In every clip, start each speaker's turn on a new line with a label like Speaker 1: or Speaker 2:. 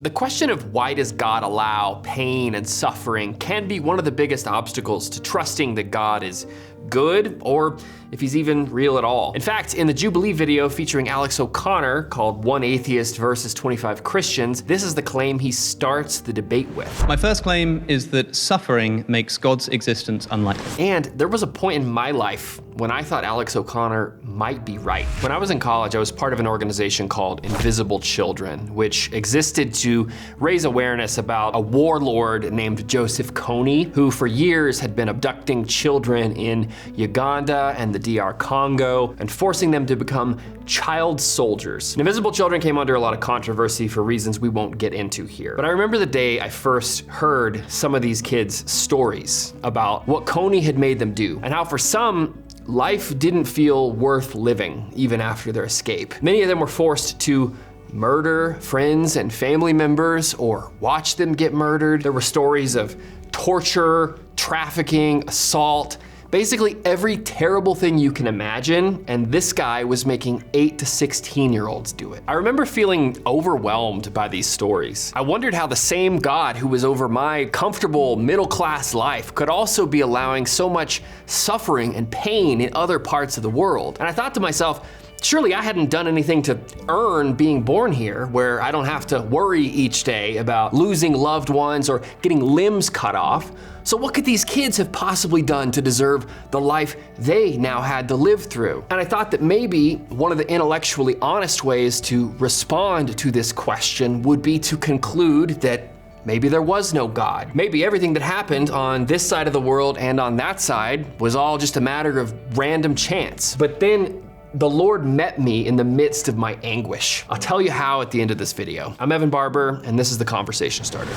Speaker 1: The question of why does God allow pain and suffering can be one of the biggest obstacles to trusting that God is good or if he's even real at all. In fact, in the Jubilee video featuring Alex O'Connor called One Atheist versus 25 Christians, this is the claim he starts the debate with.
Speaker 2: My first claim is that suffering makes God's existence unlikely.
Speaker 1: And there was a point in my life when I thought Alex O'Connor might be right. When I was in college, I was part of an organization called Invisible Children, which existed to raise awareness about a warlord named Joseph Kony, who for years had been abducting children in Uganda and the DR Congo and forcing them to become child soldiers. Invisible Children came under a lot of controversy for reasons we won't get into here. But I remember the day I first heard some of these kids' stories about what Kony had made them do and how for some, life didn't feel worth living even after their escape. Many of them were forced to murder friends and family members or watch them get murdered. There were stories of torture, trafficking, assault, basically every terrible thing you can imagine, and this guy was making 8 to 16-year-olds do it. I remember feeling overwhelmed by these stories. I wondered how the same God who was over my comfortable middle-class life could also be allowing so much suffering and pain in other parts of the world. And I thought to myself, surely I hadn't done anything to earn being born here, where I don't have to worry each day about losing loved ones or getting limbs cut off. So what could these kids have possibly done to deserve the life they now had to live through? And I thought that maybe one of the intellectually honest ways to respond to this question would be to conclude that maybe there was no God. Maybe everything that happened on this side of the world and on that side was all just a matter of random chance. But then the Lord met me in the midst of my anguish. I'll tell you how at the end of this video. I'm Evan Barber, and this is the Conversation Starter.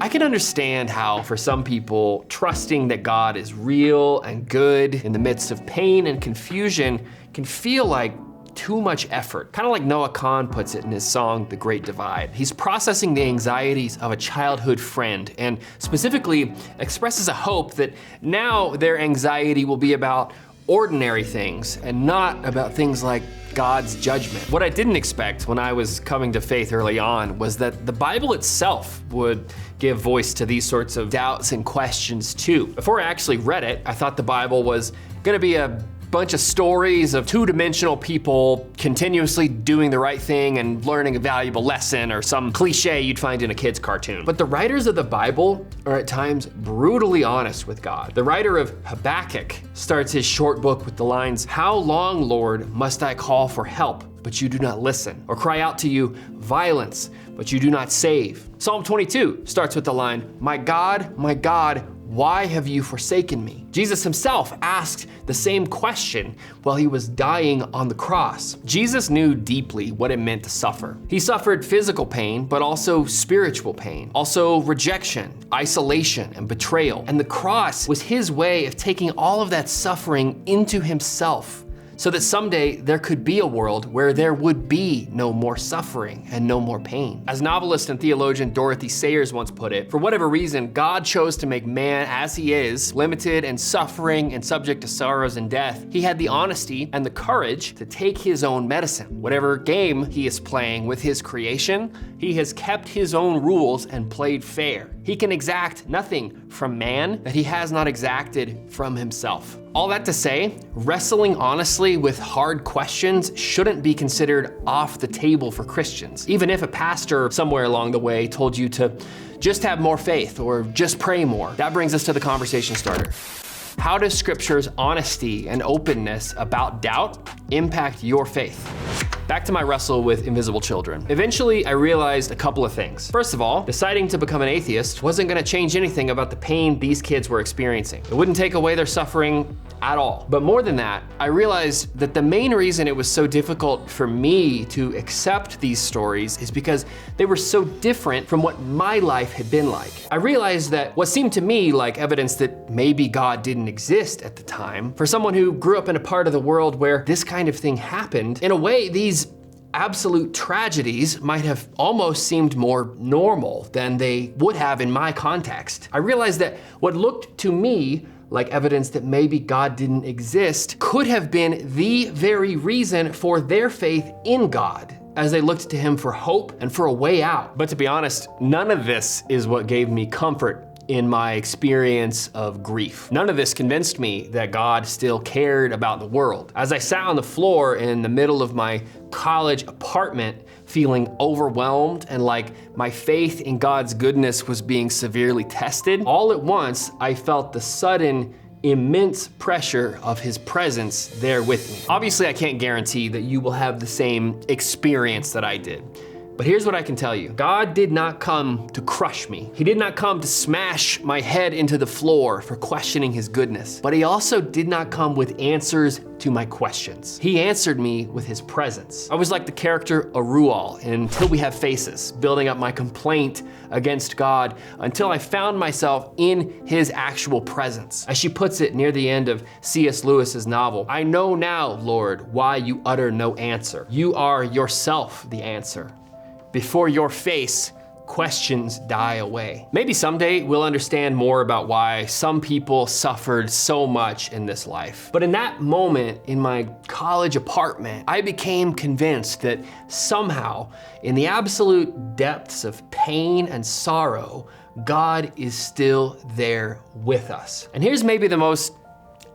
Speaker 1: I can understand how, for some people, trusting that God is real and good in the midst of pain and confusion can feel like too much effort. Kind of like Noah Kahn puts it in his song, The Great Divide. He's processing the anxieties of a childhood friend and specifically expresses a hope that now their anxiety will be about ordinary things and not about things like God's judgment. What I didn't expect when I was coming to faith early on was that the Bible itself would give voice to these sorts of doubts and questions too. Before I actually read it, I thought the Bible was gonna be a bunch of stories of two-dimensional people continuously doing the right thing and learning a valuable lesson or some cliche you'd find in a kid's cartoon. But the writers of the Bible are at times brutally honest with God. The writer of Habakkuk starts his short book with the lines, "How long, Lord, must I call for help, but you do not listen, or cry out to you violence, but you do not save?" Psalm 22 starts with the line, my God, why have you forsaken me?" Jesus himself asked the same question while he was dying on the cross. Jesus knew deeply what it meant to suffer. He suffered physical pain, but also spiritual pain, also rejection, isolation, and betrayal. And the cross was his way of taking all of that suffering into himself, so that someday there could be a world where there would be no more suffering and no more pain. As novelist and theologian Dorothy Sayers once put it, for whatever reason, God chose to make man as he is, limited and suffering and subject to sorrows and death. He had the honesty and the courage to take his own medicine. Whatever game he is playing with his creation, he has kept his own rules and played fair. He can exact nothing from man that he has not exacted from himself. All that to say, wrestling honestly with hard questions shouldn't be considered off the table for Christians. Even if a pastor somewhere along the way told you to just have more faith or just pray more. That brings us to the Conversation Starter. How does Scripture's honesty and openness about doubt impact your faith? Back to my wrestle with Invisible Children. Eventually, I realized a couple of things. First of all, deciding to become an atheist wasn't gonna change anything about the pain these kids were experiencing. It wouldn't take away their suffering at all. But more than that, I realized that the main reason it was so difficult for me to accept these stories is because they were so different from what my life had been like. I realized that what seemed to me like evidence that maybe God didn't exist at the time, for someone who grew up in a part of the world where this kind of thing happened, in a way, these absolute tragedies might have almost seemed more normal than they would have in my context. I realized that what looked to me like evidence that maybe God didn't exist, could have been the very reason for their faith in God, as they looked to him for hope and for a way out. But to be honest, none of this is what gave me comfort in my experience of grief. None of this convinced me that God still cared about the world. As I sat on the floor in the middle of my college apartment, feeling overwhelmed and like my faith in God's goodness was being severely tested, all at once I felt the sudden immense pressure of his presence there with me. Obviously, I can't guarantee that you will have the same experience that I did. But here's what I can tell you. God did not come to crush me. He did not come to smash my head into the floor for questioning his goodness. But he also did not come with answers to my questions. He answered me with his presence. I was like the character Arual in Till We Have Faces, building up my complaint against God until I found myself in his actual presence. As she puts it near the end of C.S. Lewis's novel, "I know now, Lord, why you utter no answer. You are yourself the answer. Before your face, questions die away." Maybe someday we'll understand more about why some people suffered so much in this life. But in that moment in my college apartment, I became convinced that somehow, in the absolute depths of pain and sorrow, God is still there with us. And here's maybe the most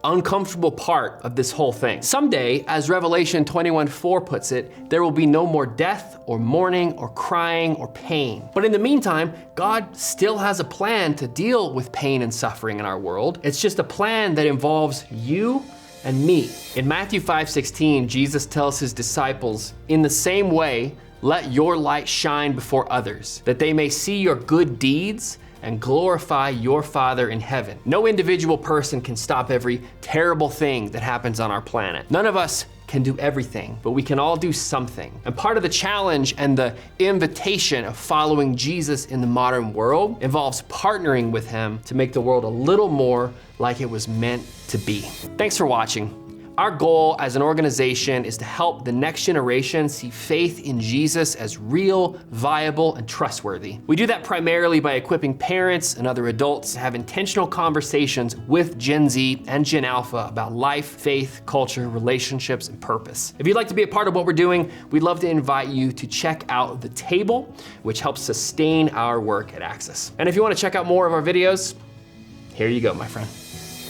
Speaker 1: uncomfortable part of this whole thing. Someday, as Revelation 21:4 puts it, there will be no more death or mourning or crying or pain. But in the meantime, God still has a plan to deal with pain and suffering in our world. It's just a plan that involves you and me. In Matthew 5:16, Jesus tells his disciples, "In the same way, let your light shine before others, that they may see your good deeds and glorify your Father in heaven." No individual person can stop every terrible thing that happens on our planet. None of us can do everything, but we can all do something. And part of the challenge and the invitation of following Jesus in the modern world involves partnering with him to make the world a little more like it was meant to be. Thanks for watching. Our goal as an organization is to help the next generation see faith in Jesus as real, viable, and trustworthy. We do that primarily by equipping parents and other adults to have intentional conversations with Gen Z and Gen Alpha about life, faith, culture, relationships, and purpose. If you'd like to be a part of what we're doing, we'd love to invite you to check out The Table, which helps sustain our work at Access. And if you want to check out more of our videos, here you go, my friend.